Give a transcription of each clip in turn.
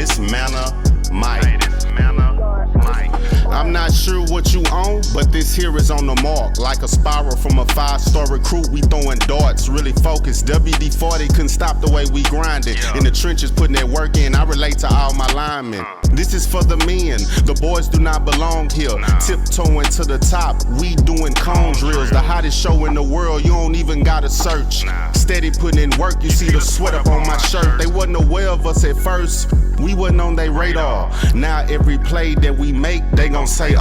this manna, Mike. I'm not sure what you own, but this here is on the mark. Like a spiral from a 5-star recruit, we throwing darts, really focused. WD-40 couldn't stop the way we grind it. In the trenches, putting that work in, I relate to all my linemen. This is for the men, the boys do not belong here. Tiptoeing to the top, we doing cone drills. The hottest show in the world, you don't even gotta search. Steady putting in work, you see the sweat up on my shirt. They wasn't aware of us at first, we wasn't on their radar. Now every play that we make, they gon' say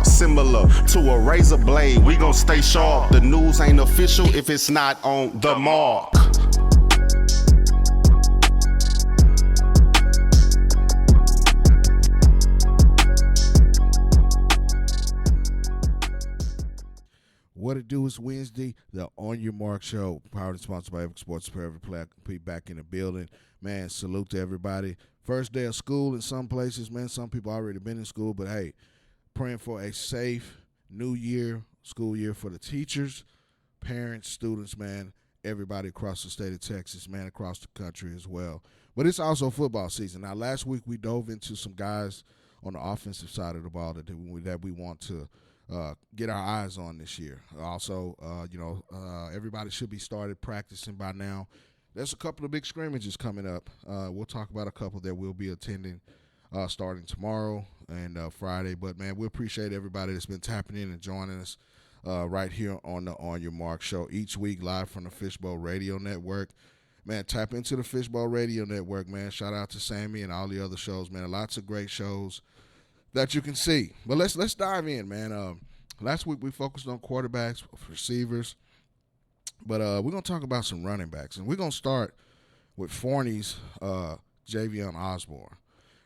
similar to a razor blade, we gon' stay sharp. The news ain't official if it's not on the mark. What it do is Wednesday, the On Your Mark show, powered and sponsored by Every Sports for Every Player. Back in the building. Man, salute to everybody. First day of school in some places, man. Some people already been in school, but hey, praying for a safe new year, school year for the teachers, parents, students, man, everybody across the state of Texas, man, across the country as well. But it's also football season. Now, last week we dove into some guys on the offensive side of the ball that we want to get our eyes on this year. Also, everybody should be started practicing by now. There's a couple of big scrimmages coming up. We'll talk about a couple that we'll be attending starting tomorrow and Friday. But, man, we appreciate everybody that's been tapping in and joining us right here on the On Your Mark show each week live from the Fishbowl Radio Network. Man, tap into the Fishbowl Radio Network, man. Shout out to Sammy and all the other shows, man. Lots of great shows that you can see. But let's dive in, man. Last week we focused on quarterbacks, receivers, but we're going to talk about some running backs. And we're going to start with Forney's Javion Osborne.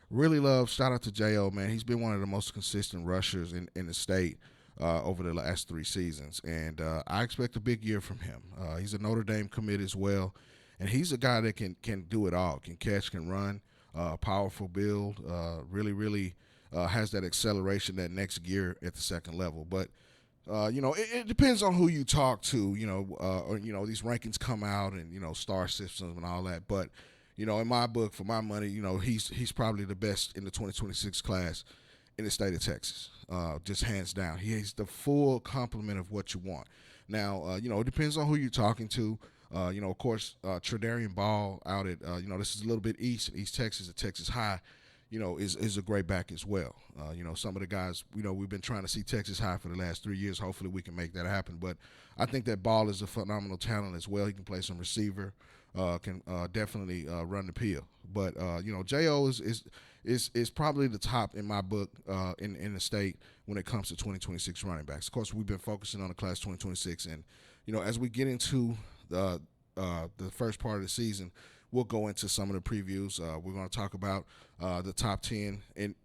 Really shout out to J.O., man. He's been one of the most consistent rushers in the state over the last 3 seasons. And I expect a big year from him. He's a Notre Dame commit as well. And he's a guy that can do it all, can catch, can run, powerful build, really has that acceleration, that next gear at the second level. But, it depends on who you talk to, these rankings come out and, star systems and all that. But, in my book, for my money, he's probably the best in the 2026 class in the state of Texas, just hands down. He's the full complement of what you want. Now, it depends on who you're talking to. Of course, Tredarian Ball out at, this is a little bit east in East Texas at Texas High, is a great back as well. Some of the guys, we've been trying to see Texas High for the last 3 years. Hopefully we can make that happen. But I think that Ball is a phenomenal talent as well. He can play some receiver, can definitely run the peel. But, J.O. is probably the top in my book in the state when it comes to 2026 running backs. Of course, we've been focusing on the class 2026. And, as we get into the first part of the season, we'll go into some of the previews. We're going to talk about the top 10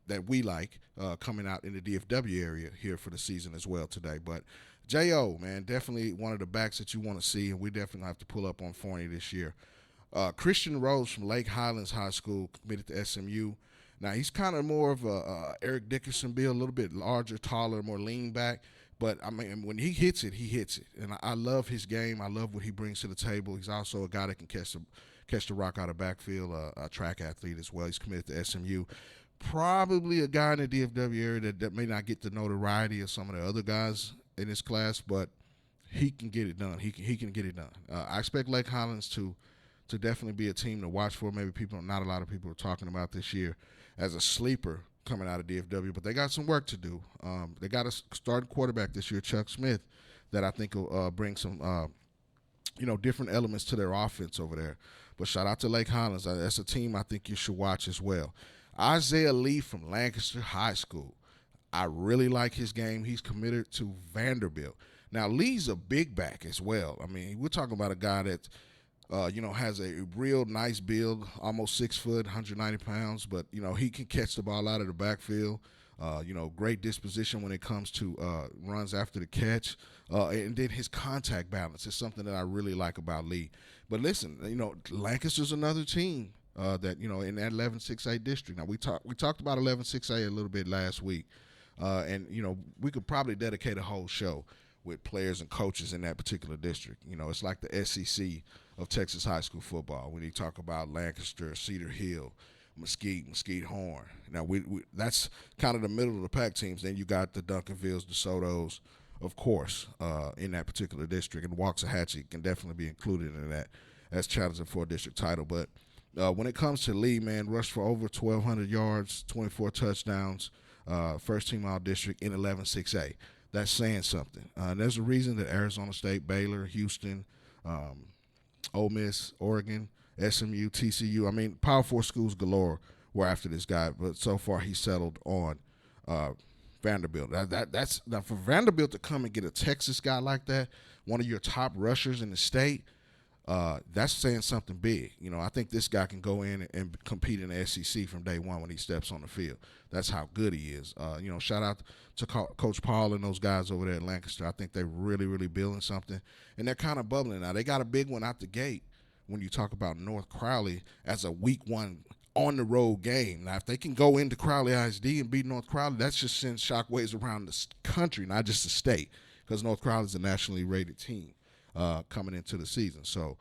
that we like coming out in the DFW area here for the season as well today. But J.O., man, definitely one of the backs that you want to see, and we definitely have to pull up on Forney this year. Christian Rose from Lake Highlands High School, committed to SMU. Now, he's kind of more of a Eric Dickerson build, a little bit larger, taller, more lean back. But, I mean, when he hits it, he hits it. And I love his game. I love what he brings to the table. He's also a guy that can catch the rock out of backfield, a track athlete as well. He's committed to SMU. Probably a guy in the DFW area that may not get the notoriety of some of the other guys in his class, but he can get it done. He can get it done. I expect Lake Highlands to definitely be a team to watch for. Maybe not a lot of people are talking about this year as a sleeper coming out of DFW, but they got some work to do. They got a starting quarterback this year, Chuck Smith, that I think will bring some different elements to their offense over there. But shout out to Lake Highlands. That's a team I think you should watch as well. Isaiah Lee from Lancaster High School. I really like his game. He's committed to Vanderbilt. Now, Lee's a big back as well. I mean, we're talking about a guy that, has a real nice build, almost 6 foot, 190 pounds. But, he can catch the ball out of the backfield. Great disposition when it comes to runs after the catch. And then his contact balance is something that I really like about Lee. But listen, Lancaster's another team that, in that 11-6A district. Now, we talked about 11-6A a little bit last week. And we could probably dedicate a whole show with players and coaches in that particular district. It's like the SEC of Texas high school football when you talk about Lancaster, Cedar Hill. Mesquite Horn. Now we that's kind of the middle of the pack teams. Then you got the Duncanvilles, the Sotos, of course, in that particular district, and Waxahachie can definitely be included in that as challenging for a district title. But when it comes to Lee, man, rushed for over 1,200 yards, 24 touchdowns, first team all district in 11-6A. That's saying something. And there's a reason that Arizona State, Baylor, Houston, Ole Miss, Oregon, SMU, TCU, I mean, Power 4 schools galore were after this guy, but so far he settled on Vanderbilt. That's now for Vanderbilt to come and get a Texas guy like that, one of your top rushers in the state. That's saying something big. You know, I think this guy can go in and compete in the SEC from day one when he steps on the field. That's how good he is. You know, shout out to Coach Paul and those guys over there at Lancaster. I think they're really, really building something, and they're kind of bubbling now. They got a big one out the gate when you talk about North Crowley as a week one on the road game. Now, if they can go into Crowley ISD and beat North Crowley, that's just sends shockwaves around the country, not just the state, because North Crowley is a nationally rated team coming into the season. So,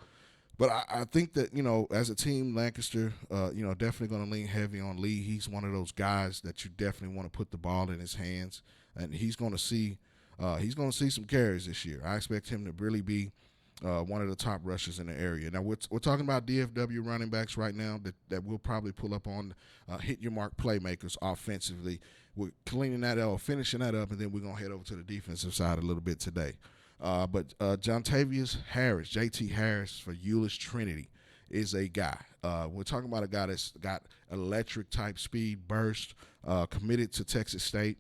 but I think that, you know, as a team, Lancaster, you know, definitely going to lean heavy on Lee. He's one of those guys that you definitely want to put the ball in his hands, and he's going to see some carries this year. I expect him to really be one of the top rushers in the area. Now, we're talking about DFW running backs right now that we'll probably pull up on Hit Your Marc Playmakers offensively. We're cleaning that up, finishing that up, and then we're going to head over to the defensive side a little bit today. But Jontavius Harris, JT Harris for Euless Trinity, is a guy. We're talking about a guy that's got electric type speed, burst, committed to Texas State.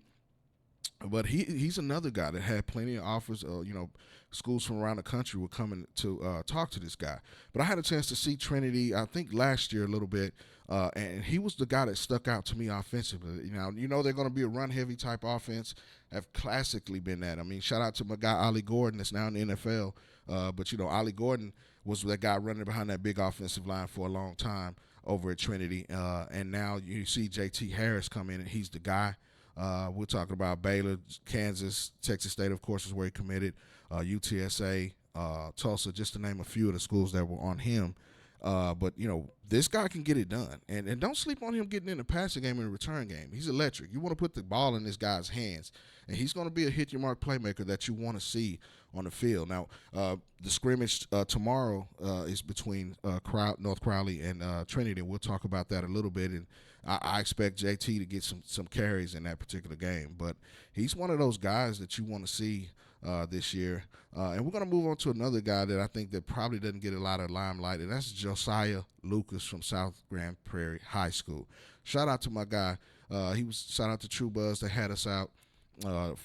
But he's another guy that had plenty of offers. You know, schools from around the country were coming to talk to this guy. But I had a chance to see Trinity, I think last year a little bit, and he was the guy that stuck out to me offensively. You know they're going to be a run-heavy type offense. Have classically been that. I mean, shout out to my guy Ollie Gordon that's now in the NFL. But, you know, Ollie Gordon was that guy running behind that big offensive line for a long time over at Trinity. And now you see JT Harris come in, and he's the guy. We're talking about Baylor, Kansas, Texas State, of course, is where he committed, UTSA, Tulsa, just to name a few of the schools that were on him. But, you know, this guy can get it done. And don't sleep on him getting in the passing game and the return game. He's electric. You want to put the ball in this guy's hands. And he's going to be a Hit Your Marc playmaker that you want to see on the field. Now, the scrimmage tomorrow is between North Crowley and Trinity. We'll talk about that a little bit. And I expect JT to get some carries in that particular game. But he's one of those guys that you want to see this year. And we're going to move on to another guy that I think that probably doesn't get a lot of limelight, and that's Josiah Lucas from South Grand Prairie High School. Shout out to my guy. Shout out to True Buzz that had us out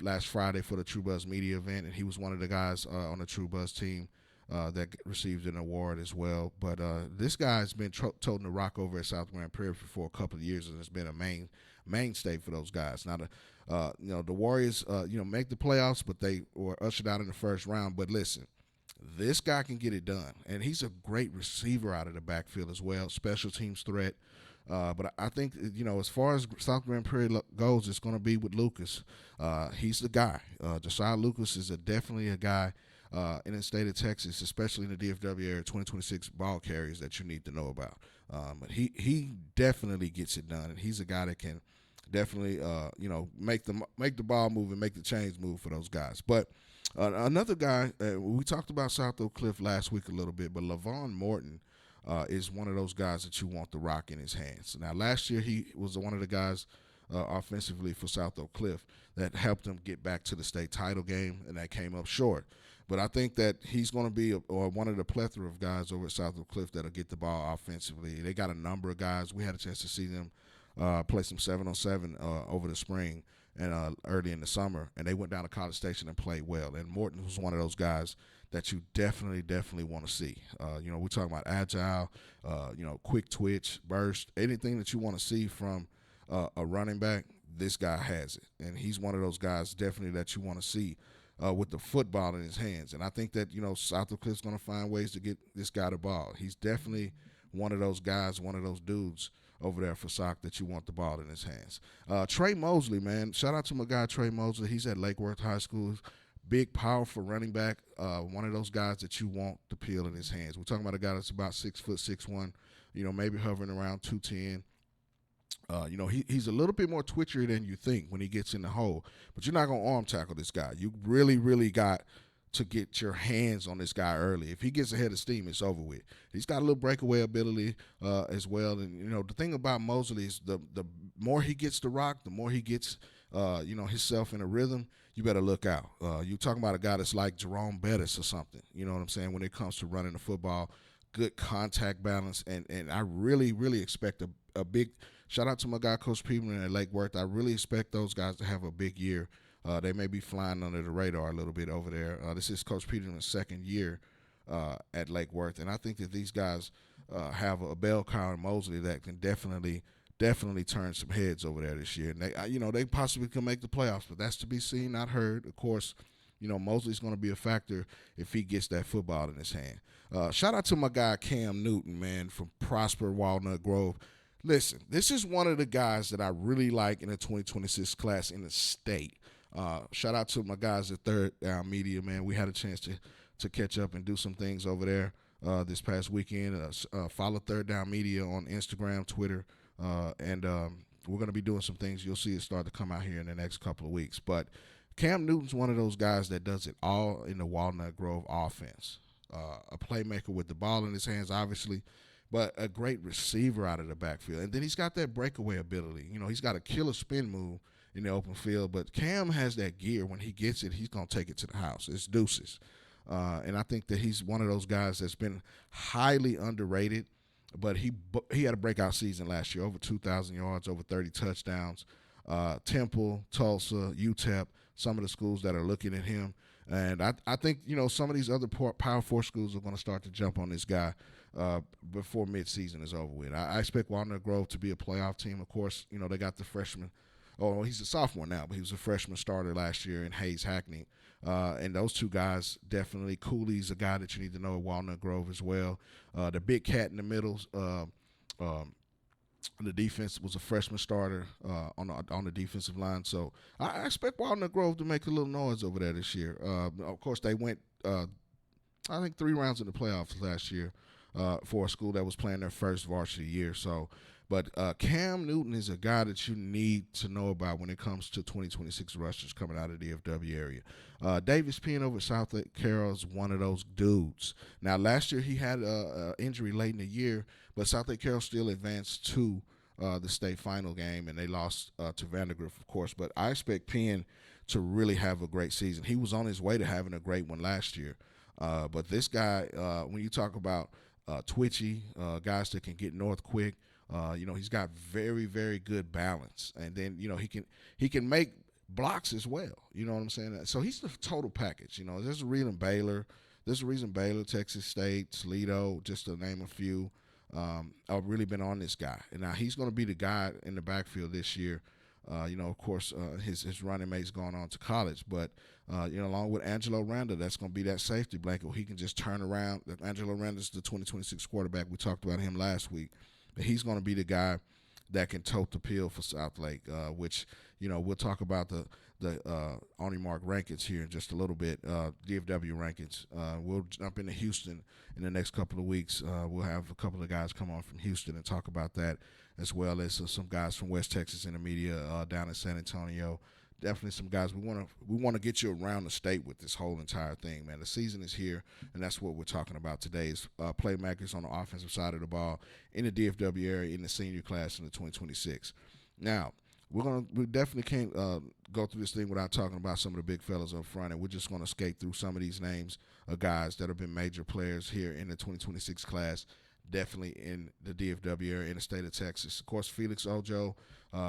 last Friday for the True Buzz media event, and he was one of the guys on the True Buzz team that received an award as well. But this guy has been toting the rock over at South Grand Prairie for a couple of years, and it's been a mainstay for those guys. Now, the Warriors, make the playoffs, but they were ushered out in the first round. But listen, this guy can get it done, and he's a great receiver out of the backfield as well, special teams threat. But I think, as far as South Grand Prairie goes, it's going to be with Lucas. He's the guy. Josiah Lucas is definitely a guy in the state of Texas, especially in the DFW area, 2026 ball carries that you need to know about. But he definitely gets it done, and he's a guy that can definitely, make the ball move and make the chains move for those guys. But another guy, we talked about South Oak Cliff last week a little bit, but Lavon Morton is one of those guys that you want the rock in his hands. Now, last year he was one of the guys offensively for South Oak Cliff that helped them get back to the state title game, and that came up short. But I think that he's going to be one of the plethora of guys over at South Oak Cliff that'll get the ball offensively. They got a number of guys. We had a chance to see them play some 7-on-7 over the spring and early in the summer, and they went down to College Station and played well. And Morton was one of those guys that you definitely want to see. We're talking about agile, quick twitch, burst, anything that you want to see from a running back, this guy has it. And he's one of those guys definitely that you want to see with the football in his hands. And I think that, South Oak Cliff's going to find ways to get this guy the ball. He's definitely one of those guys, one of those dudes over there for SOC that you want the ball in his hands. Trey Mosley, man. Shout out to my guy Trey Mosley. He's at Lake Worth High School. Big, powerful running back. One of those guys that you want the peel in his hands. We're talking about a guy that's about 6'6", 6'1", maybe hovering around 210. He's a little bit more twitchy than you think when he gets in the hole, but you're not going to arm tackle this guy. You really, really got to get your hands on this guy early. If he gets ahead of steam, it's over with. He's got a little breakaway ability as well. And, the thing about Mosley is the more he gets the rock, the more he gets, himself in a rhythm, you better look out. You're talking about a guy that's like Jerome Bettis or something, you know what I'm saying, when it comes to running the football, good contact balance. And I really, really expect a big shout out to my guy, Coach Peterman at Lake Worth. I really expect those guys to have a big year. They may be flying under the radar a little bit over there. This is Coach Peterman's second year at Lake Worth, and I think that these guys have a bell cow in Mosley that can definitely turn some heads over there this year. And they possibly can make the playoffs, but that's to be seen, not heard. Of course, Mosley's going to be a factor if he gets that football in his hand. Shout out to my guy Cam Newton, man, from Prosper Walnut Grove. Listen, this is one of the guys that I really like in the 2026 class in the state. Shout out to my guys at Third Down Media, man. We had a chance to catch up and do some things over there this past weekend. Follow Third Down Media on Instagram, Twitter, and we're going to be doing some things. You'll see it start to come out here in the next couple of weeks. But Cam Newton's one of those guys that does it all in the Walnut Grove offense. A playmaker with the ball in his hands, obviously, but a great receiver out of the backfield. And then he's got that breakaway ability. He's got a killer spin move in the open field, but Cam has that gear. When he gets it, he's going to take it to the house. It's deuces. And I think that he's one of those guys that's been highly underrated, but he had a breakout season last year, over 2,000 yards, over 30 touchdowns. Temple, Tulsa, UTEP, some of the schools that are looking at him. And I think, some of these other Power 4 schools are going to start to jump on this guy before midseason is over with. I expect Walnut Grove to be a playoff team. Of course, they got the freshman. Oh, he's a sophomore now, but he was a freshman starter last year in Hayes Hackney. And those two guys definitely. Cooley's a guy that you need to know at Walnut Grove as well. The big cat in the middle, the defense, was a freshman starter on the defensive line. So I expect Walnut Grove to make a little noise over there this year. Of course, they went, I think, 3 rounds in the playoffs last year for a school that was playing their first varsity year. But Cam Newton is a guy that you need to know about when it comes to 2026 rushers coming out of the DFW area. Davis Penn over at South Lake Carroll is one of those dudes. Now, last year he had an injury late in the year, but South Lake Carroll still advanced to the state final game, and they lost to Vandergrift, of course. But I expect Penn to really have a great season. He was on his way to having a great one last year. But this guy, when you talk about twitchy, guys that can get north quick, he's got very, very good balance. And then, he can make blocks as well. You know what I'm saying? So he's the total package. There's a reason Baylor, Texas State, Toledo, just to name a few, I've really been on this guy. And now he's going to be the guy in the backfield this year. Of course, his running mate's gone on to college, but along with Angelo Randa, that's going to be that safety blanket. He can just turn around. Angelo Randa's the 2026 quarterback. We talked about him last week. But he's going to be the guy that can tote the pill for South Lake, which, we'll talk about the OYMRC rankings here in just a little bit, DFW rankings. We'll jump into Houston in the next couple of weeks. We'll have a couple of guys come on from Houston and talk about that, as well as some guys from West Texas in the media down in San Antonio. Definitely some guys. We want to get you around the state with this whole entire thing, man. The season is here, and that's what we're talking about today is playmakers on the offensive side of the ball in the DFW area in the senior class in the 2026. Now, we definitely can't go through this thing without talking about some of the big fellas up front, and we're just going to skate through some of these names of guys that have been major players here in the 2026 class, definitely in the DFW area in the state of Texas. Of course, Felix Ojo,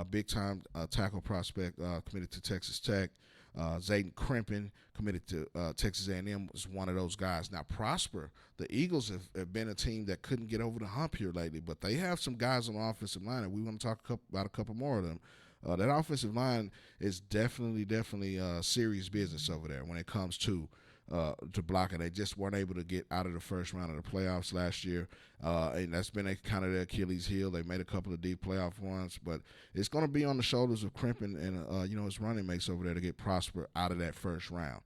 big-time tackle prospect, committed to Texas Tech. Zayden Crimpin, committed to Texas A&M, was one of those guys. Now, Prosper, the Eagles have been a team that couldn't get over the hump here lately, but they have some guys on the offensive line, and we want to talk about a couple more of them. That offensive line is definitely serious business over there when it comes to blocking. They just weren't able to get out of the first round of the playoffs last year, and that's been kind of their Achilles heel. They made a couple of deep playoff runs, but it's going to be on the shoulders of Crimpin and his running mates over there to get Prosper out of that first round.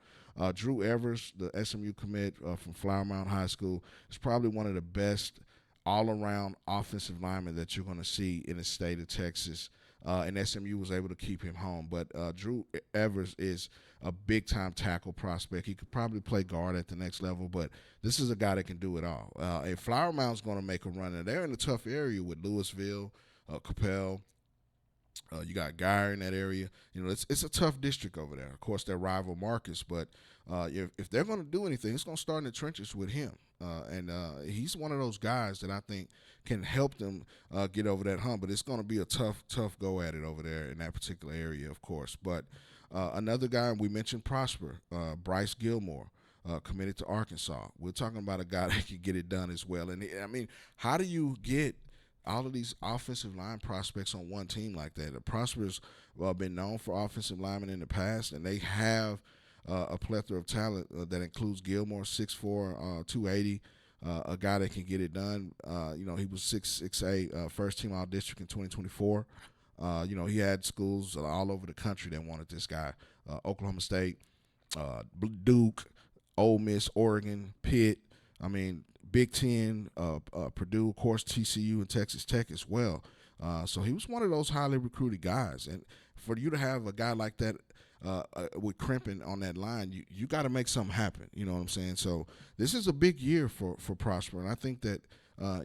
Drew Evers, the SMU commit from Flower Mound High School, is probably one of the best all-around offensive lineman that you're going to see in the state of Texas. And SMU was able to keep him home. But Drew Evers is a big-time tackle prospect. He could probably play guard at the next level, but this is a guy that can do it all. And Flower Mound's going to make a run, and they're in a tough area with Louisville, Capel. You got Guyer in that area. You know, it's a tough district over there. Of course, their rival Marcus, but if they're going to do anything, it's going to start in the trenches with him. And he's one of those guys that I think can help them get over that hump. But it's going to be a tough go at it over there in that particular area, of course. But another guy, we mentioned Prosper, Bryce Gilmore. Committed to Arkansas. We're talking about a guy that can get it done as well. And I mean, how do you get all of these offensive line prospects on one team like that? The Prosper's been known for offensive linemen in the past, and they have a plethora of talent that includes Gilmore, 6'4", 280, a guy that can get it done. You know, he was 6'8", first team All-District in 2024. You know, he had schools all over the country that wanted this guy. Oklahoma State, Duke, Ole Miss, Oregon, Pitt. I mean, Big Ten, Purdue, of course, TCU, and Texas Tech as well. So he was one of those highly recruited guys. And for you to have a guy like that with Crimpin on that line, you got to make something happen. You know what I'm saying? So this is a big year for Prosper, and I think that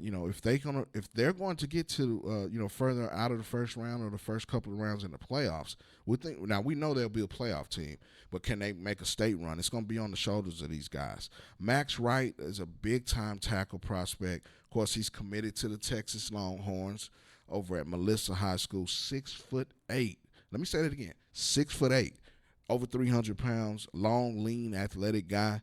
you know, if they're going to get to you know, further out of the first round or the first couple of rounds in the playoffs, we know they'll be a playoff team, but can they make a state run? It's going to be on the shoulders of these guys. Max Wright is a big-time tackle prospect. Of course, he's committed to the Texas Longhorns over at Melissa High School. 6'8". Let me say that again. 6'8", over 300 pounds, long, lean, athletic guy.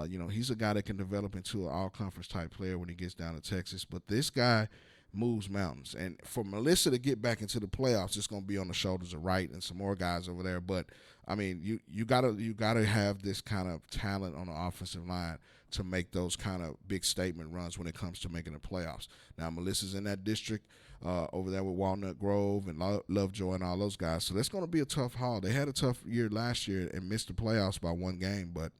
You know, he's a guy that can develop into an all-conference type player when he gets down to Texas. But this guy moves mountains. And for Melissa to get back into the playoffs, it's going to be on the shoulders of Wright and some more guys over there. But I mean, you gotta have this kind of talent on the offensive line to make those kind of big statement runs when it comes to making the playoffs. Now, Melissa's in that district over there with Walnut Grove and Lovejoy and all those guys. So that's going to be a tough haul. They had a tough year last year and missed the playoffs by one game, but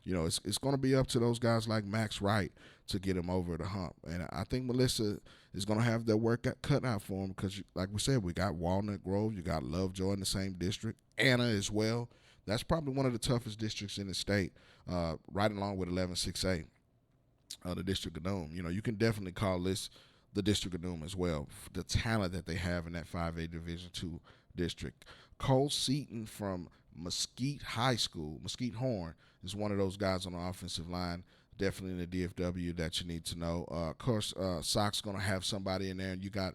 you know, it's going to be up to those guys like Max Wright to get him over the hump. And I think Melissa is going to have their work cut out for him because, like we said, we got Walnut Grove, you got Lovejoy in the same district, Anna as well. That's probably one of the toughest districts in the state, right along with 11-6A, the District of Doom. You know, you can definitely call this the District of Doom as well, the talent that they have in that 5A Division II district. Cole Seaton from Mesquite High School, Mesquite Horn, is one of those guys on the offensive line, definitely in the DFW that you need to know. Of course, Sock's going to have somebody in there, and you got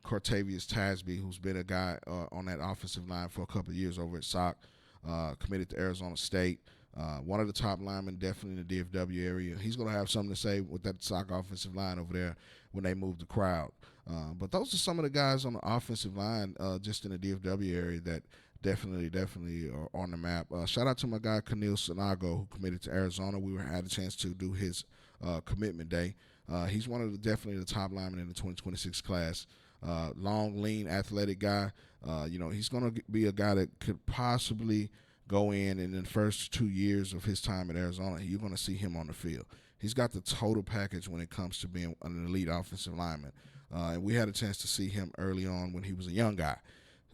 Cortavius Tasby, who's been a guy on that offensive line for a couple of years over at Sock, committed to Arizona State. One of the top linemen definitely in the DFW area. He's going to have something to say with that Sock offensive line over there when they move the crowd. But those are some of the guys on the offensive line just in the DFW area that definitely are on the map. Shout out to my guy Keneal Sanago, who committed to Arizona. We had a chance to do his commitment day. He's one of definitely the top linemen in the 2026 class. Long, lean, athletic guy. You know, he's going to be a guy that could possibly go in the first 2 years of his time at Arizona, you're going to see him on the field. He's got the total package when it comes to being an elite offensive lineman. And we had a chance to see him early on when he was a young guy.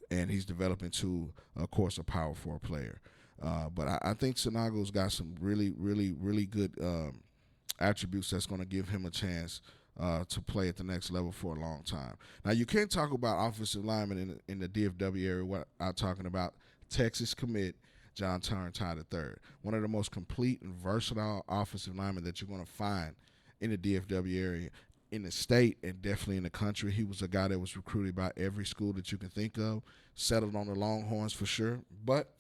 And he's developing to, of course, a power forward player. But I think Sanago's got some really good attributes that's going to give him a chance to play at the next level for a long time. Now, you can't talk about offensive linemen in the DFW area without talking about Texas commit John Turntide III, one of the most complete and versatile offensive linemen that you're going to find in the DFW area, in the state, and definitely in the country. He was a guy that was recruited by every school that you can think of, settled on the Longhorns for sure. But,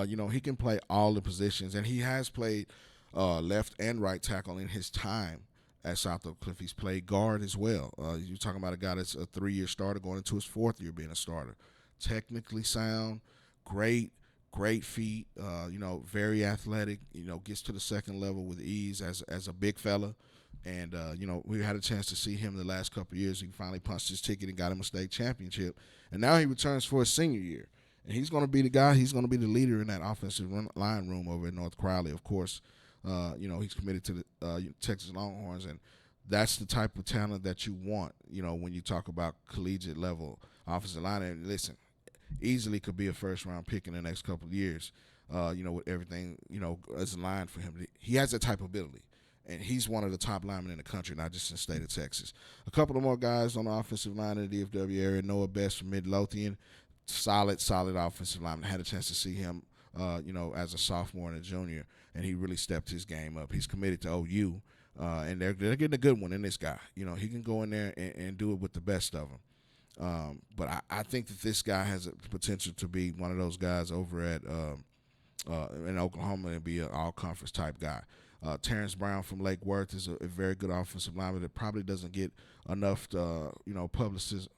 you know, he can play all the positions, and he has played left and right tackle in his time at South Oak Cliff. He's played guard as well. You're talking about a guy that's a 3-year starter going into his 4th year being a starter. Technically sound, great feet, you know, very athletic, you know, gets to the second level with ease as a big fella. And, you know, we had a chance to see him the last couple of years. He finally punched his ticket and got him a state championship. And now he returns for his senior year. And he's going to be the guy. He's going to be the leader in that offensive line room over at North Crowley. Of course, you know, he's committed to the Texas Longhorns. And that's the type of talent that you want, when you talk about collegiate level offensive line. And listen, easily could be a first round pick in the next couple of years, with everything, as a line for him. He has that type of ability. And he's one of the top linemen in the country, not just in the state of Texas. A couple of more guys on the offensive line in the DFW area. Noah Best from Midlothian, solid offensive lineman. I had a chance to see him, as a sophomore and a junior, and he really stepped his game up. He's committed to OU, and they're getting a good one in this guy. He can go in there and do it with the best of them. But I think that this guy has a potential to be one of those guys over at in Oklahoma and be an all-conference type guy. Terrence Brown from Lake Worth is a very good offensive lineman that probably doesn't get enough,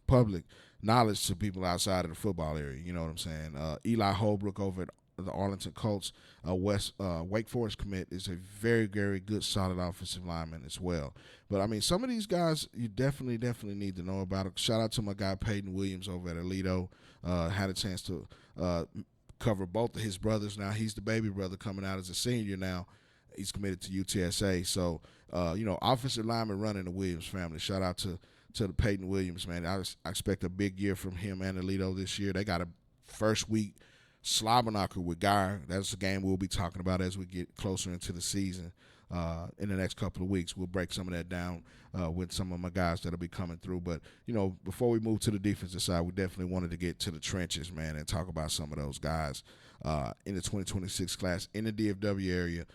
public knowledge to people outside of the football area. You know what I'm saying? Eli Holbrook over at the Arlington Colts, Wake Forest commit, is a very, very good, solid offensive lineman as well. But, I mean, some of these guys you definitely need to know about. Shout out to my guy Peyton Williams over at Alito. Had a chance to cover both of his brothers. Now he's the baby brother coming out as a senior now. He's committed to UTSA. So, offensive lineman running the Williams family. Shout out to the Peyton Williams, man. I expect a big year from him and Alito this year. They got a first week slobber knocker with Guy. That's a game we'll be talking about as we get closer into the season in the next couple of weeks. We'll break some of that down with some of my guys that'll be coming through. But, before we move to the defensive side, we definitely wanted to get to the trenches, man, and talk about some of those guys in the 2026 class in the DFW area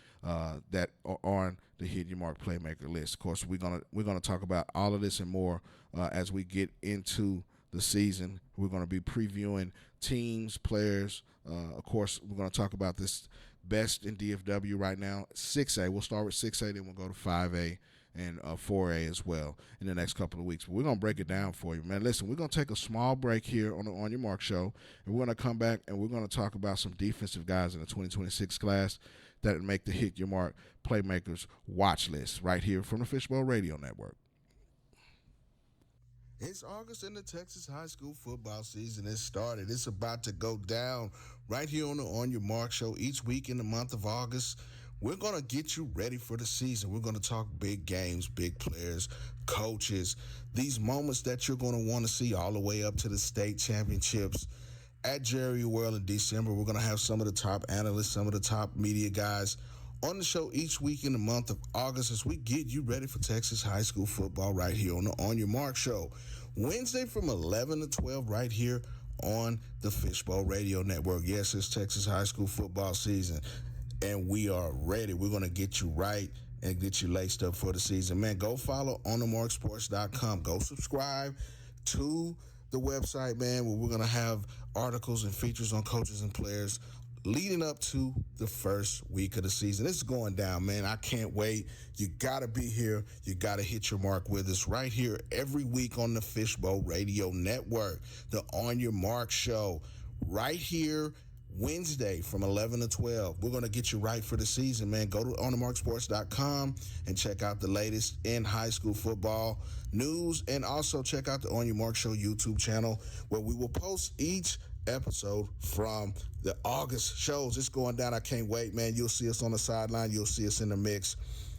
that are on the Hit Your Marc Playmaker list. Of course, we're gonna talk about all of this and more as we get into the season. We're going to be previewing teams, players. Of course, we're going to talk about this best in DFW right now. 6A. We'll start with 6A, then we'll go to 5A and 4A as well in the next couple of weeks. But we're going to break it down for you, man. Listen, we're going to take a small break here on the On Your Mark show, and we're going to come back and we're going to talk about some defensive guys in the 2026 class that make the Hit Your Mark Playmakers watch list right here from the Fishbowl Radio Network. It's August and the Texas high school football season has started. It's about to go down right here on the On Your Mark show each week in the month of August. We're going to get you ready for the season. We're going to talk big games, big players, coaches, these moments that you're going to want to see all the way up to the state championships at Jerry World in December. We're going to have some of the top analysts, some of the top media guys on the show each week in the month of August as we get you ready for Texas high school football right here on the On Your Mark show. Wednesday from 11 to 12 right here on the Fishbowl Radio Network. Yes, it's Texas high school football season, and we are ready. We're going to get you right and get you laced up for the season. Man, go follow onthemarksports.com. Go subscribe to the website, man, where we're going to have articles and features on coaches and players leading up to the first week of the season. This is going down, man. I can't wait. You got to be here. You got to hit your mark with us right here every week on the Fishbowl Radio Network, the On Your Mark show, right here Wednesday from 11 to 12. We're going to get you right for the season, man. Go to onthemarksports.com and check out the latest in high school football news, and also check out the On Your Mark show YouTube channel where we will post each episode from the August shows. It's going down. I can't wait, man. You'll see us on the sideline. You'll see us in the mix,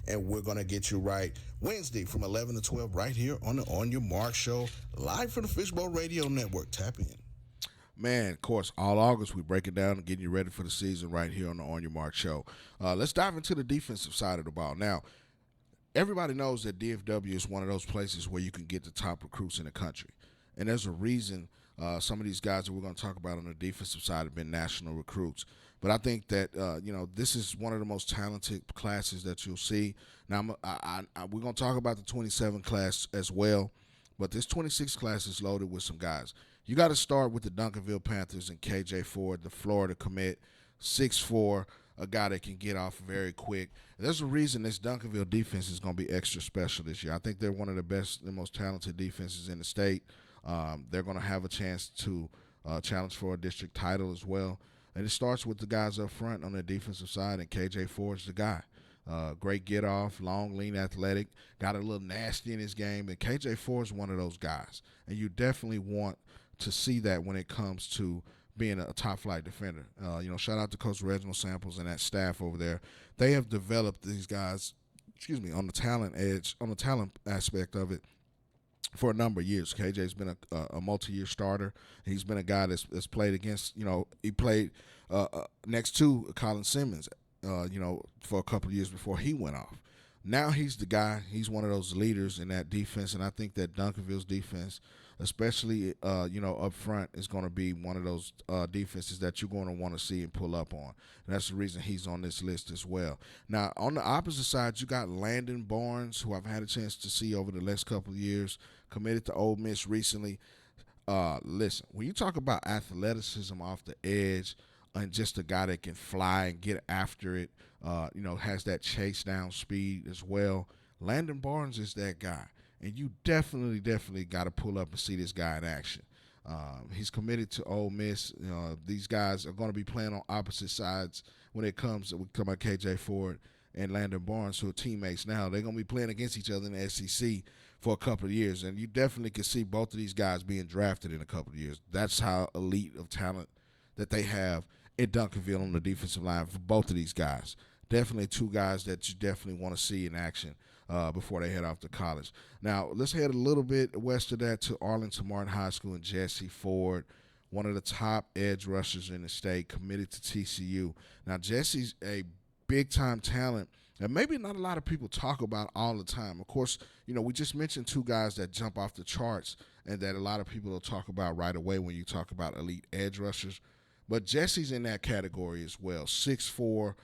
and we're going to get you right Wednesday from 11 to 12 right here on the On Your Mark show, live from the Fishbowl Radio Network. Tap in. Man, of course, all August we break it down and getting you ready for the season right here on the On Your Mark show. Let's dive into the defensive side of the ball. Now, everybody knows that DFW is one of those places where you can get the top recruits in the country, and there's a reason some of these guys that we're going to talk about on the defensive side have been national recruits. But I think that, this is one of the most talented classes that you'll see. Now, we're going to talk about the 27 class as well, but this 26 class is loaded with some guys. You got to start with the Duncanville Panthers and KJ Ford, the Florida commit, 6'4", a guy that can get off very quick. There's a reason this Duncanville defense is going to be extra special this year. I think they're one of the best, the most talented defenses in the state. They're going to have a chance to challenge for a district title as well. And it starts with the guys up front on the defensive side, and KJ Ford's the guy. Great get-off, long, lean, athletic, got a little nasty in his game, and KJ Ford's one of those guys. And you definitely want to see that when it comes to being a top-flight defender. Shout out to Coach Reginald Samples and that staff over there. They have developed these guys on the talent edge, on the talent aspect of it for a number of years. KJ's been a multi-year starter. He's been a guy that's played against, he played next to Colin Simmons, for a couple of years before he went off. Now he's the guy. He's one of those leaders in that defense, and I think that Duncanville's defense, especially up front, is going to be one of those defenses that you're going to want to see and pull up on. And that's the reason he's on this list as well. Now, on the opposite side, you got Landon Barnes, who I've had a chance to see over the last couple of years, committed to Ole Miss recently. Listen, when you talk about athleticism off the edge and just a guy that can fly and get after it, has that chase down speed as well, Landon Barnes is that guy. And you definitely got to pull up and see this guy in action. He's committed to Ole Miss. These guys are going to be playing on opposite sides when it comes to KJ Ford and Landon Barnes, who are teammates now. They're going to be playing against each other in the SEC for a couple of years. And you definitely can see both of these guys being drafted in a couple of years. That's how elite of talent that they have in Duncanville on the defensive line for both of these guys. Definitely two guys that you definitely want to see in action before they head off to college. Now, let's head a little bit west of that to Arlington Martin High School and Jesse Ford, one of the top edge rushers in the state, committed to TCU. Now, Jesse's a big-time talent that maybe not a lot of people talk about all the time. Of course, we just mentioned two guys that jump off the charts and that a lot of people will talk about right away when you talk about elite edge rushers. But Jesse's in that category as well, 6'4",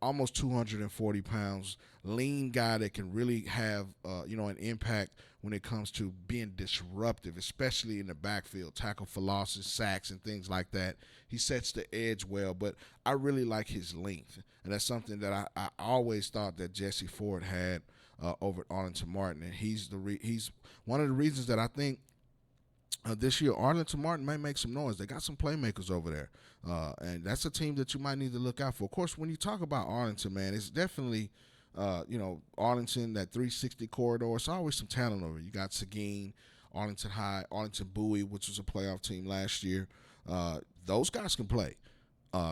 almost 240 pounds, lean guy that can really have, an impact when it comes to being disruptive, especially in the backfield, tackle for losses, sacks, and things like that. He sets the edge well, but I really like his length, and that's something that I always thought that Jesse Ford had over at Arlington Martin, and he's one of the reasons that I think this year Arlington Martin may make some noise. They got some playmakers over there, and that's a team that you might need to look out for. Of course, when you talk about Arlington, man, it's definitely Arlington, that 360 corridor. It's always some talent over. You got Seguin, Arlington High, Arlington Bowie, which was a playoff team last year. Those guys can play.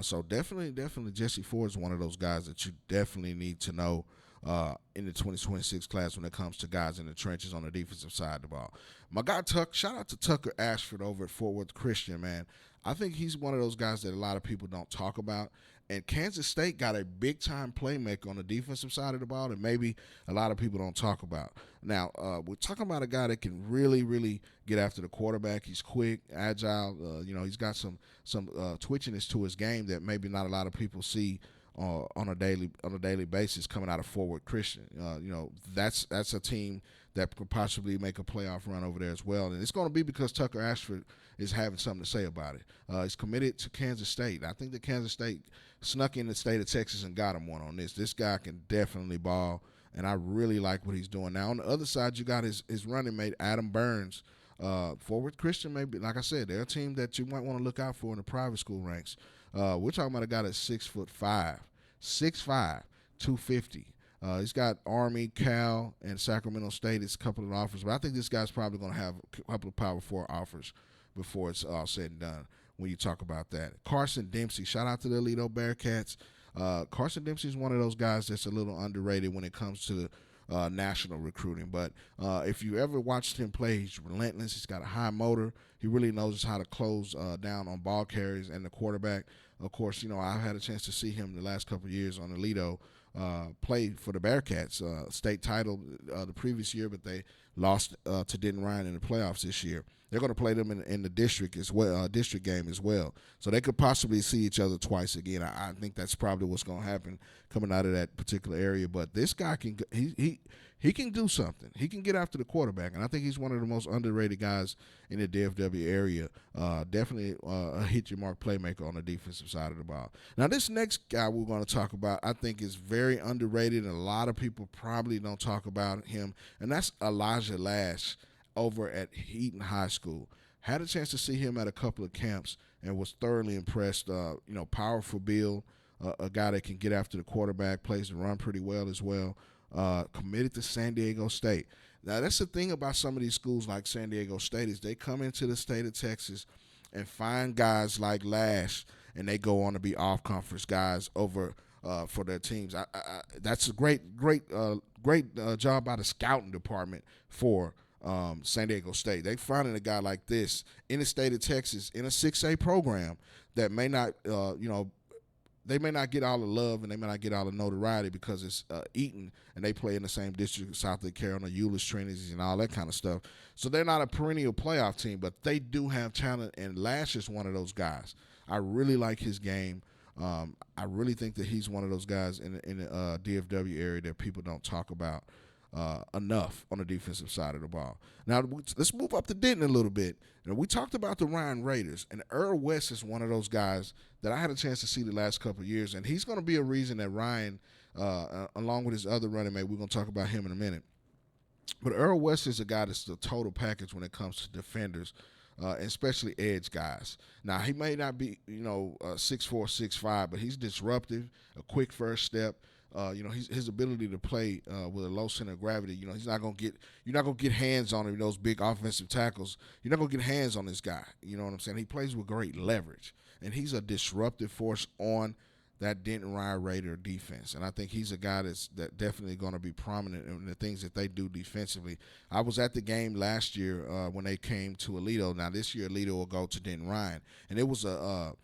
So definitely Jesse Ford is one of those guys that you definitely need to know in the 2026 class when it comes to guys in the trenches on the defensive side of the ball. My guy shout out to Tucker Ashford over at Fort Worth Christian, man. I think he's one of those guys that a lot of people don't talk about. And Kansas State got a big-time playmaker on the defensive side of the ball that maybe a lot of people don't talk about. Now, we're talking about a guy that can really get after the quarterback. He's quick, agile. He's got some twitchiness to his game that maybe not a lot of people see on a daily basis coming out of Fort Worth Christian. That's a team that could possibly make a playoff run over there as well. And it's going to be because Tucker Ashford is having something to say about it. He's committed to Kansas State. I think that Kansas State snuck in the state of Texas and got him one on this. This guy can definitely ball, and I really like what he's doing. Now, on the other side, you got his running mate, Adam Burns. Fort Worth Christian, maybe, like I said, they're a team that you might want to look out for in the private school ranks. We're talking about a guy that's 6'5", 250. He's got Army, Cal, and Sacramento State as a couple of offers, but I think this guy's probably going to have a couple of Power 4 offers before it's all said and done when you talk about that. Carson Dempsey, shout out to the Alito Bearcats. Carson Dempsey is one of those guys that's a little underrated when it comes to national recruiting. But if you ever watched him play, he's relentless. He's got a high motor. He really knows how to close down on ball carries and the quarterback. Of course, I've had a chance to see him the last couple of years on Alito play for the Bearcats. State title the previous year, but they lost to Denton Ryan in the playoffs this year. They're going to play them in the district as well, district game as well. So they could possibly see each other twice again. I think that's probably what's going to happen coming out of that particular area. But this guy he can do something. He can get after the quarterback, and I think he's one of the most underrated guys in the DFW area. Definitely a Hit Your Marc playmaker on the defensive side of the ball. Now, this next guy we're going to talk about, I think, is very underrated, and a lot of people probably don't talk about him, and that's Elijah Lash over at Heaton High School. Had a chance to see him at a couple of camps and was thoroughly impressed. Powerful build, a guy that can get after the quarterback, plays and run pretty well as well. Committed to San Diego State. Now, that's the thing about some of these schools like San Diego State is they come into the state of Texas and find guys like Lash, and they go on to be off-conference guys over for their teams. That's a great job by the scouting department for San Diego State. They finding a guy like this in the state of Texas in a 6A program that may not, they may not get all the love and they may not get all the notoriety because it's Eaton and they play in the same district, South Carolina, Euless Trinities, and all that kind of stuff. So they're not a perennial playoff team, but they do have talent, and Lash is one of those guys. I really like his game. I really think that he's one of those guys in the DFW area that people don't talk about enough on the defensive side of the ball. Now, let's move up to Denton a little bit. We talked about the Ryan Raiders, and Earl West is one of those guys that I had a chance to see the last couple of years, and he's going to be a reason that Ryan, along with his other running mate, we're going to talk about him in a minute. But Earl West is a guy that's the total package when it comes to defenders, especially edge guys. Now, he may not be, 6'4", 6'5", but he's disruptive, a quick first step. His ability to play with a low center of gravity. You're not gonna get hands on him. Those big offensive tackles. You're not gonna get hands on this guy. You know what I'm saying? He plays with great leverage, and he's a disruptive force on that Denton Ryan Raider defense. And I think he's a guy that's definitely going to be prominent in the things that they do defensively. I was at the game last year when they came to Aledo. Now this year Aledo will go to Denton Ryan, and it was a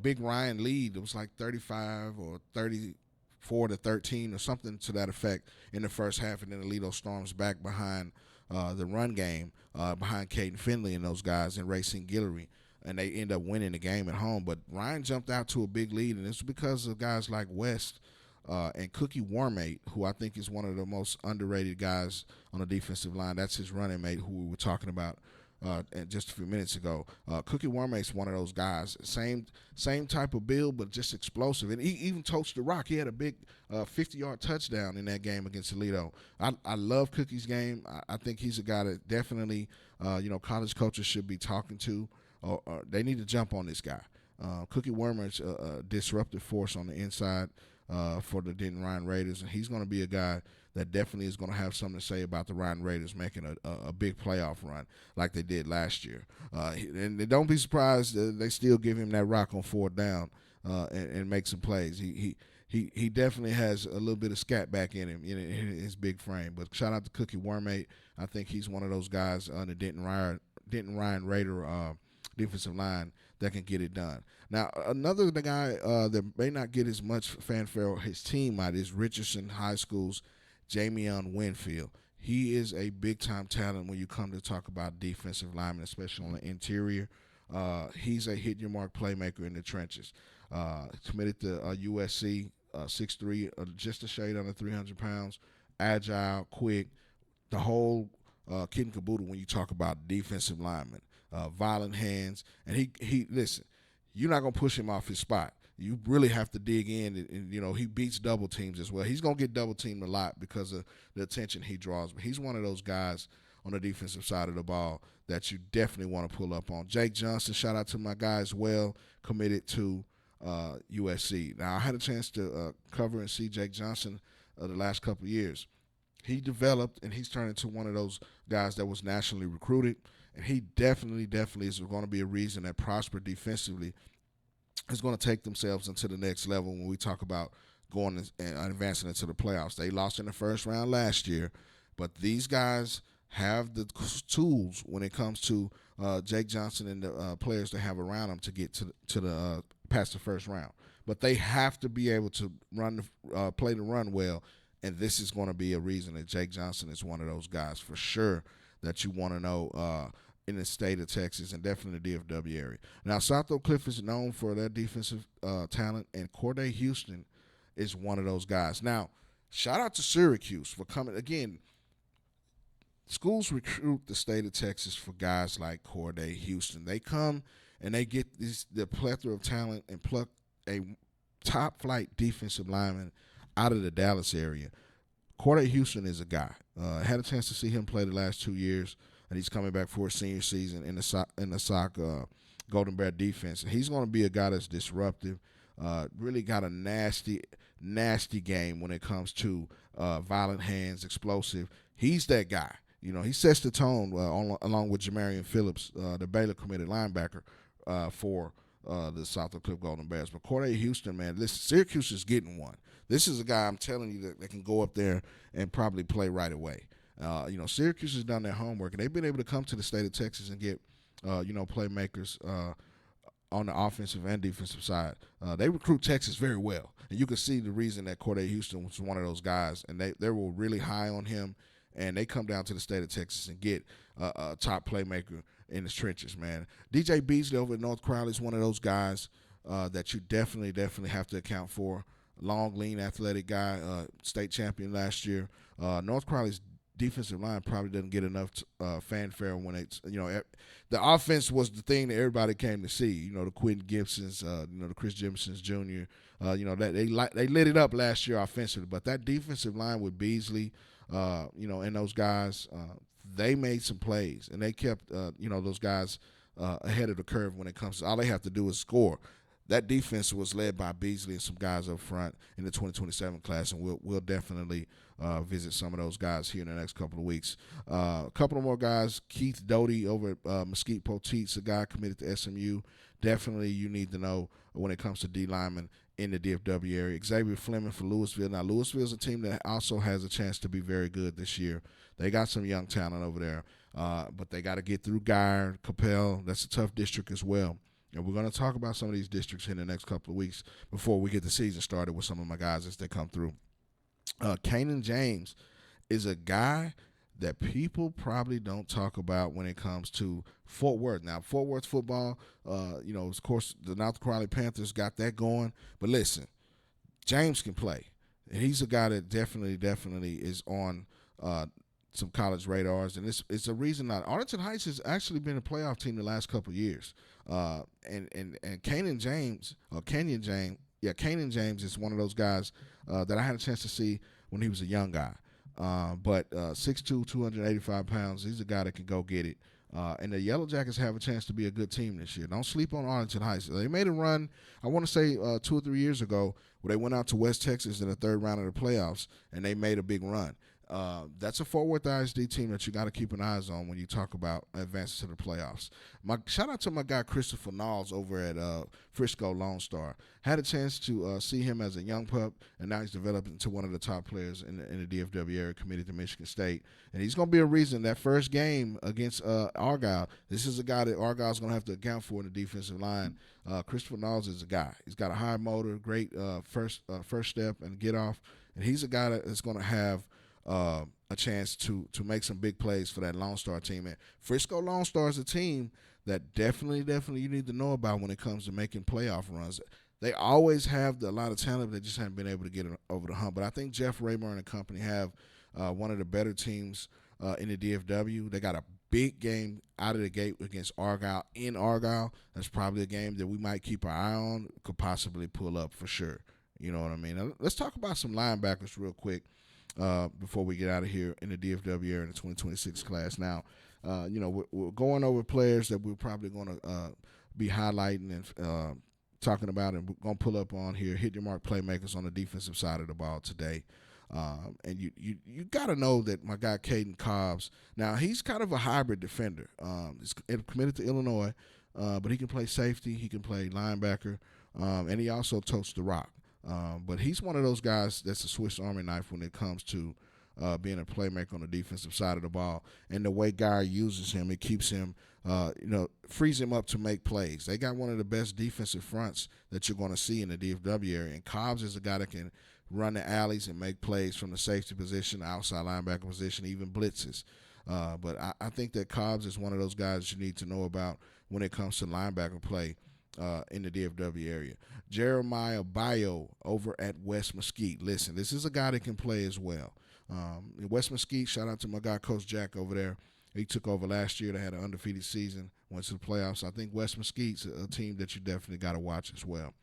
big Ryan lead. It was like 35 or 34-13 or something to that effect in the first half, and then Aledo storms back behind the run game, behind Caden Finley and those guys and Racing Guillory, and they end up winning the game at home. But Ryan jumped out to a big lead, and it's because of guys like West and Cookie Warmate, who I think is one of the most underrated guys on the defensive line. That's his running mate who we were talking about just a few minutes ago. Cookie Warmake's one of those guys. Same type of build, but just explosive. And he even touched the rock. He had a big 50-yard touchdown in that game against Aledo. I love Cookie's game. I think he's a guy that definitely, college coaches should be talking to. They need to jump on this guy. Cookie Warmake's a disruptive force on the inside for the Denton Ryan Raiders, and he's going to be a guy that definitely is going to have something to say about the Ryan Raiders making a big playoff run like they did last year. And don't be surprised they still give him that rock on fourth down and make some plays. He definitely has a little bit of scat back in him in his big frame. But shout out to Cookie Warmate. I think he's one of those guys on the Denton Ryan Raider defensive line that can get it done. Now, another guy that may not get as much fanfare his team might is Richardson High School's Jamion Winfield. He is a big-time talent when you come to talk about defensive linemen, especially on the interior. He's a Hit Your Marc playmaker in the trenches. Committed to USC, 6'3", just a shade under 300 pounds, agile, quick, the whole kit and caboodle when you talk about defensive linemen. Violent hands, and he listen, you're not going to push him off his spot. You really have to dig in, and he beats double teams as well. He's going to get double teamed a lot because of the attention he draws, but he's one of those guys on the defensive side of the ball that you definitely want to pull up on. Jake Johnson, shout out to my guy as well, committed to USC. Now, I had a chance to cover and see Jake Johnson the last couple of years. He developed, and he's turned into one of those guys that was nationally recruited. And he definitely is going to be a reason that Prosper defensively is going to take themselves into the next level when we talk about going and advancing into the playoffs. They lost in the first round last year, but these guys have the tools when it comes to Jake Johnson and the players they have around them to get to the past the first round. But they have to be able to play the run well, and this is going to be a reason that Jake Johnson is one of those guys for sure that you want to know in the state of Texas and definitely the DFW area. Now, South Oak Cliff is known for their defensive talent, and Corday Houston is one of those guys. Now, shout out to Syracuse for coming. Again, schools recruit the state of Texas for guys like Corday Houston. They come and they get the plethora of talent and pluck a top-flight defensive lineman out of the Dallas area. Corday Houston is a guy. I had a chance to see him play the last 2 years, and he's coming back for his senior season in the SOC Golden Bear defense. And he's going to be a guy that's disruptive, really got a nasty game when it comes to violent hands, explosive. He's that guy. He sets the tone along with Jamarian Phillips, the Baylor committed linebacker for the South Cliff Golden Bears. But Corday Houston, man, listen, Syracuse is getting one. This is a guy I'm telling you that can go up there and probably play right away. Syracuse has done their homework, and they've been able to come to the state of Texas and get, playmakers on the offensive and defensive side. They recruit Texas very well, and you can see the reason that Corday Houston was one of those guys, and they were really high on him, and they come down to the state of Texas and get a top playmaker in the trenches, man. DJ Beasley over at North Crowley is one of those guys that you definitely have to account for. Long, lean, athletic guy, state champion last year. North Crowley's defensive line probably doesn't get enough fanfare when it's, the offense was the thing that everybody came to see. The Quentin Gibsons, the Chris Jeffersons Jr. They lit it up last year offensively, but that defensive line with Beasley, and those guys, they made some plays, and they kept, those guys ahead of the curve when it comes to all they have to do is score. That defense was led by Beasley and some guys up front in the 2027 class, and we'll definitely visit some of those guys here in the next couple of weeks. A couple of more guys, Keith Doty over at Mesquite Potteet's a guy committed to SMU. Definitely you need to know when it comes to D linemen in the DFW area. Xavier Fleming for Louisville. Now, Louisville's a team that also has a chance to be very good this year. They got some young talent over there, but they got to get through Guyer, Capel. That's a tough district as well. And we're going to talk about some of these districts in the next couple of weeks before we get the season started with some of my guys as they come through. Kanan James is a guy that people probably don't talk about when it comes to Fort Worth. Now, Fort Worth football, of course, the North Crowley Panthers got that going. But listen, James can play. And he's a guy that definitely is on some college radars. And it's a reason that Arlington Heights has actually been a playoff team the last couple of years. And Kanan James, Kanan James is one of those guys that I had a chance to see when he was a young guy. But 6'2", 285 pounds, he's a guy that can go get it. And the Yellow Jackets have a chance to be a good team this year. Don't sleep on Arlington Heights. They made a run, I want to say 2 or 3 years ago, where they went out to West Texas in the third round of the playoffs, and they made a big run. That's a Fort Worth ISD team that you got to keep an eye on when you talk about advances to the playoffs. Shout out to my guy Christopher Knowles over at Frisco Lone Star. Had a chance to see him as a young pup, and now he's developed into one of the top players in the DFW area, committed to Michigan State. And he's going to be a reason that first game against Argyle, this is a guy that Argyle's going to have to account for in the defensive line. Christopher Knowles is a guy. He's got a high motor, great first step and get off, and he's a guy that's going to have a chance to make some big plays for that Lone Star team. And Frisco Lone Star is a team that definitely you need to know about when it comes to making playoff runs. They always have a lot of talent, but they just haven't been able to get it over the hump. But I think Jeff Rayburn and company have one of the better teams in the DFW. They got a big game out of the gate against Argyle in Argyle. That's probably a game that we might keep our eye on, could possibly pull up for sure. You know what I mean? Now, let's talk about some linebackers real quick. Before we get out of here in the DFW area in the 2026 class. Now, we're going over players that we're probably going to be highlighting and talking about, and we're going to pull up on here, Hit Your Marc Playmakers on the defensive side of the ball today. And you got to know that my guy Caden Cobbs, now he's kind of a hybrid defender. He's committed to Illinois, but he can play safety, he can play linebacker, and he also totes the rock. But he's one of those guys that's a Swiss Army knife when it comes to being a playmaker on the defensive side of the ball. And the way Guy uses him, it keeps him, frees him up to make plays. They got one of the best defensive fronts that you're going to see in the DFW area. And Cobbs is a guy that can run the alleys and make plays from the safety position, outside linebacker position, even blitzes. But I think that Cobbs is one of those guys you need to know about when it comes to linebacker play in the DFW area. Jeremiah Bayo over at West Mesquite. Listen, this is a guy that can play as well. In West Mesquite, shout out to my guy Coach Jack over there. He took over last year. They had an undefeated season, went to the playoffs. I think West Mesquite's a team that you definitely got to watch as well.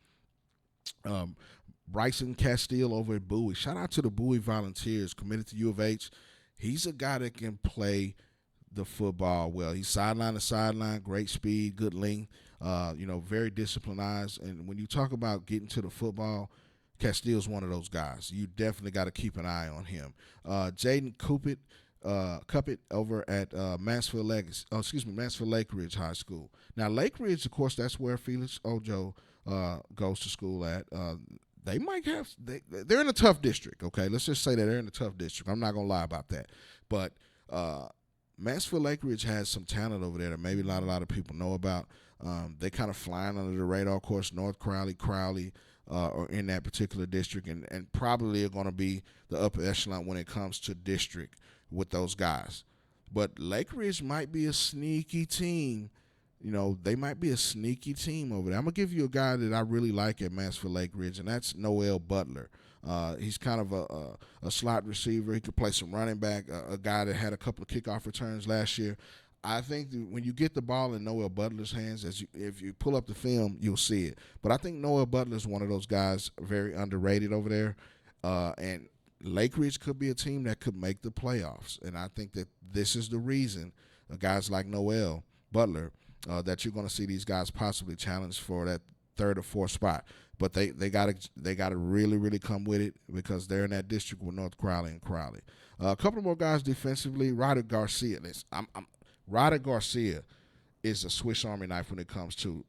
Bryson Castile over at Bowie. Shout out to the Bowie Volunteers, committed to U of H. He's a guy that can play the football well. He's sideline to sideline, great speed, good length, very disciplined. And when you talk about getting to the football, Castile's one of those guys. You definitely got to keep an eye on him. Jaden Coopit Cup it over at Mansfield Lake Ridge High School. Now, Lake Ridge, of course, that's where Felix Ojo goes to school at. They might have they're in a tough district. Okay, let's just say that they're in a tough district. I'm not gonna lie about that, but Mansfield Lake Ridge has some talent over there that maybe not a lot of people know about. They kind of flying under the radar. Of course, North Crowley are in that particular district, and probably are going to be the upper echelon when it comes to district with those guys. But Lake Ridge might be a sneaky team. You know, they might be a sneaky team over there. I'm going to give you a guy that I really like at Mansfield Lake Ridge, and that's Noel Butler. He's kind of a slot receiver. He could play some running back, a guy that had a couple of kickoff returns last year. I think that when you get the ball in Noel Butler's hands, if you pull up the film, you'll see it. But I think Noel Butler is one of those guys very underrated over there. And Lake Ridge could be a team that could make the playoffs. And I think that this is the reason guys like Noel Butler, that you're going to see these guys possibly challenge for that third or fourth spot. But they gotta really, really come with it because they're in that district with North Crowley and Crowley. A couple more guys defensively. Ryder Garcia. Ryder Garcia is a Swiss Army knife when it comes to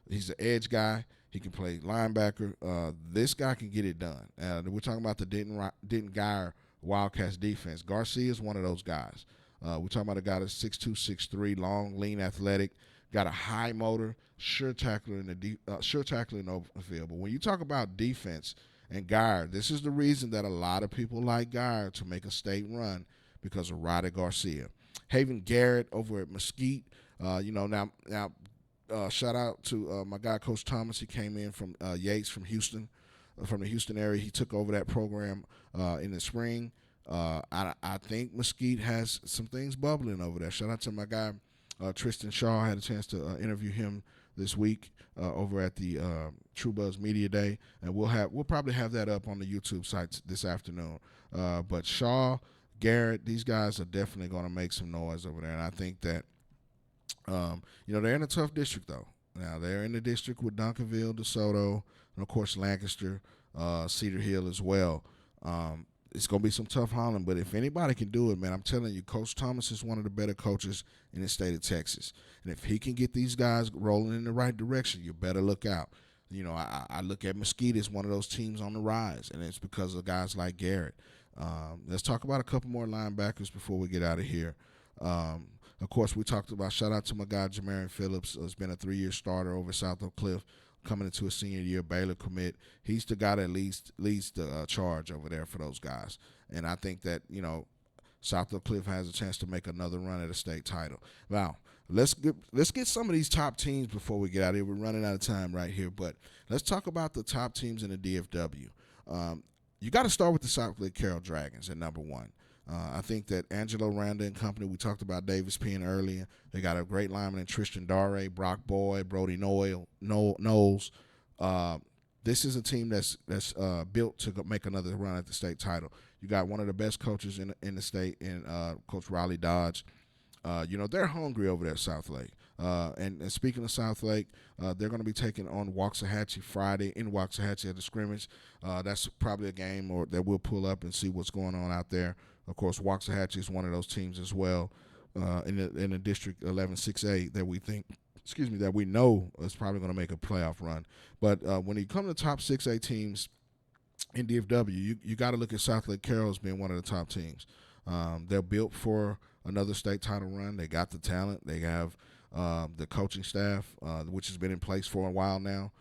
he's an edge guy. He can play linebacker. This guy can get it done. We're talking about the Denton Geyer Wildcats defense. Garcia is one of those guys. We're talking about a guy that's 6'2", 6'3", long, lean, athletic, got a high motor, sure tackler in the open field. But when you talk about defense and Geyer, this is the reason that a lot of people like Geyer to make a state run because of Ryder Garcia. Haven Garrett over at Mesquite. Now, shout out to my guy, Coach Thomas. He came in from Yates from Houston, from the Houston area. He took over that program in the spring. I think Mesquite has some things bubbling over there. Shout out to my guy, Tristan Shaw. I had a chance to interview him this week over at the True Buzz Media Day, and we'll probably have that up on the YouTube site this afternoon. But Shaw, Garrett, these guys are definitely going to make some noise over there, and I think that they're in a tough district though. Now they're in the district with Duncanville, DeSoto, and of course Lancaster, Cedar Hill as well. It's going to be some tough hauling, but if anybody can do it, man, I'm telling you, Coach Thomas is one of the better coaches in the state of Texas. And if he can get these guys rolling in the right direction, you better look out. I look at Mesquite as one of those teams on the rise, and it's because of guys like Garrett. Let's talk about a couple more linebackers before we get out of here. Of course, we talked about, shout out to my guy, Jamarian Phillips, who's been a 3-year starter over South Oak Cliff, coming into a senior year, Baylor commit. He's the guy that leads the charge over there for those guys. And I think that, South Oak Cliff has a chance to make another run at a state title. Now, let's get some of these top teams before we get out of here. We're running out of time right here, but let's talk about the top teams in the DFW. You got to start with the South Lake Carroll Dragons at number one. I think that Angelo Randa and company, we talked about Davis Penn earlier. They got a great lineman in Tristan Dare, Brock Boyd, Brody Knowles. This is a team that's built to make another run at the state title. You got one of the best coaches in the state in Coach Riley Dodge. They're hungry over there at South Lake. And speaking of South Lake, they're going to be taking on Waxahachie Friday in Waxahachie at the scrimmage. That's probably a game that we'll pull up and see what's going on out there. Of course, Waxahachie is one of those teams as well in the District 11 6A that we know is probably going to make a playoff run. But when you come to the top 6A teams in DFW, you got to look at South Lake Carroll as being one of the top teams. They're built for another state title run. They got the talent. They have the coaching staff, which has been in place for a while now.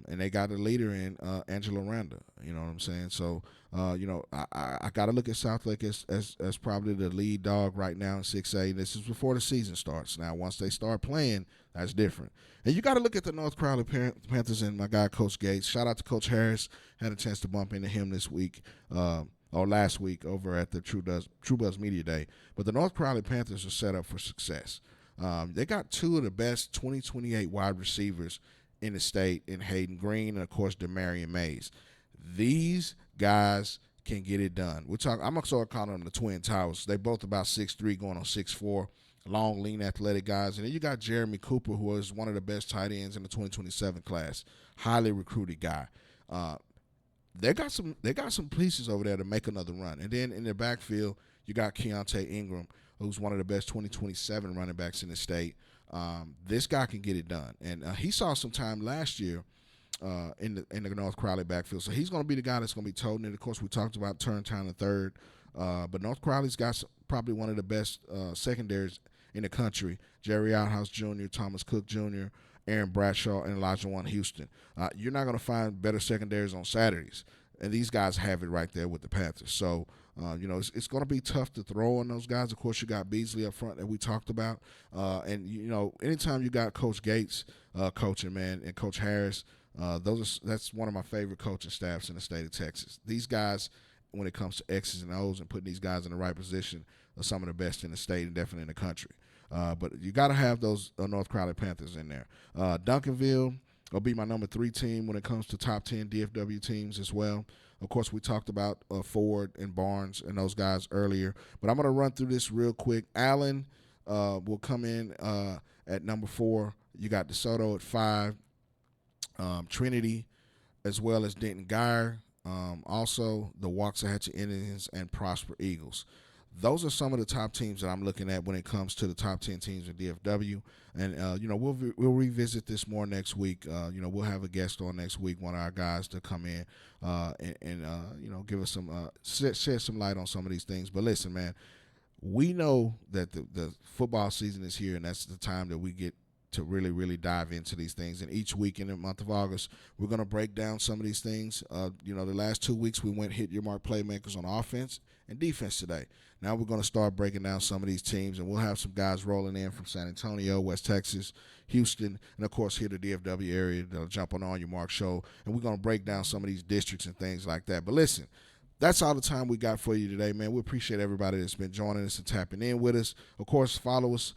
And they got a leader in Angelo Randa. You know what I'm saying? So, I got to look at South Lake as probably the lead dog right now in 6A. This is before the season starts. Now, once they start playing, that's different. And you got to look at the North Crowley Panthers and my guy, Coach Gates. Shout out to Coach Harris. Had a chance to bump into him this week. Or last week over at the True Buzz Media Day. But the North Crowley Panthers are set up for success. They got two of the best 2028 wide receivers in the state in Hayden Green and, of course, Demarion Mays. These guys can get it done. I'm going to start calling them the Twin Towers. They both about 6'3", going on 6'4", long, lean, athletic guys. And then you got Jeremy Cooper, who is one of the best tight ends in the 2027 class. Highly recruited guy. They got some pieces over there to make another run. And then in their backfield, You got Keontae Ingram, who's one of the best 2027 running backs in the state. This guy can get it done, and he saw some time last year in the North Crowley backfield. So he's going to be the guy that's going to be toting it. Of course, we talked about Turntown III, but North Crowley's got probably one of the best secondaries in the country. Jerry Outhouse Jr., Thomas Cook Jr., Aaron Bradshaw, and Elijah One Houston. You're not going to find better secondaries on Saturdays, and these guys have it right there with the Panthers. So, it's going to be tough to throw on those guys. Of course, you got Beasley up front that we talked about. And, anytime you got Coach Gates coaching, man, and Coach Harris, that's one of my favorite coaching staffs in the state of Texas. These guys, when it comes to X's and O's and putting these guys in the right position, are some of the best in the state and definitely in the country. But you got to have those North Crowley Panthers in there. Duncanville will be my number 3 team when it comes to top 10 DFW teams as well. Of course, we talked about Ford and Barnes and those guys earlier. But I'm going to run through this real quick. Allen will come in at number 4. You got DeSoto at 5. Trinity, as well as Denton Geyer. Also, the Waxahachie Indians and Prosper Eagles. Those are some of the top teams that I'm looking at when it comes to the top 10 teams in DFW. And, we'll revisit this more next week. We'll have a guest on next week, one of our guys to come in and give us some shed some light on some of these things. But listen, man, we know that the football season is here, and that's the time that we get to really, really dive into these things. And each week in the month of August, we're going to break down some of these things. The last 2 weeks we went Hit Your Marc Playmakers on offense and defense today. Now we're going to start breaking down some of these teams, and we'll have some guys rolling in from San Antonio, West Texas, Houston, and, of course, here the DFW area that'll jump on Your Marc show, and we're going to break down some of these districts and things like that. But listen, that's all the time we got for you today, man. We appreciate everybody that's been joining us and tapping in with us. Of course, follow us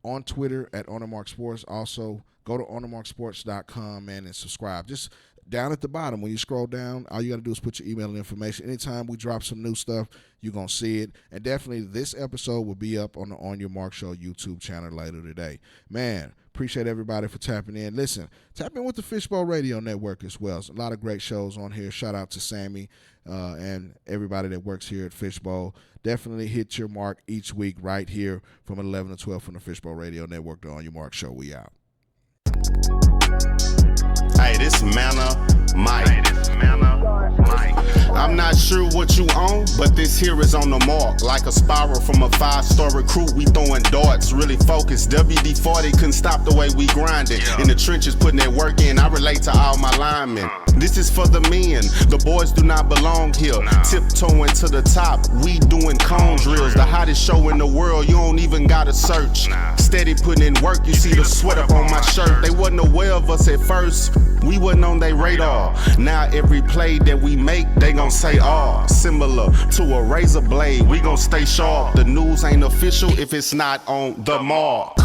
on Twitter at OYMRC Sports. Also, go to OYMRCsports.com, man, and subscribe. Just down at the bottom, when you scroll down, all you got to do is put your email and information. Anytime we drop some new stuff, you're going to see it. And definitely this episode will be up on the On Your Marc Show YouTube channel later today. Man, appreciate everybody for tapping in. Listen, tap in with the Fishbowl Radio Network as well. There's a lot of great shows on here. Shout out to Sammy and everybody that works here at Fishbowl. Definitely hit your mark each week right here from 11 to 12 from the Fishbowl Radio Network, the On Your Marc Show. We out. Hey, this Manna Mike. I'm not sure what you own, but this here is on the mark. Like a spiral from a 5-star recruit, we throwing darts, really focused. WD-40 couldn't stop the way we grinded. In the trenches, putting that work in, I relate to all my linemen. This is for the men, the boys do not belong here. Tiptoeing to the top, we doing cone drills. The hottest show in the world, you don't even gotta search. Steady putting in work, you see the sweat up on my shirt. They wasn't aware of us at first, we wasn't on their radar. Now every play that we make, they gon' say, similar to a razor blade, we gon' stay sharp. The news ain't official if it's not on the mark.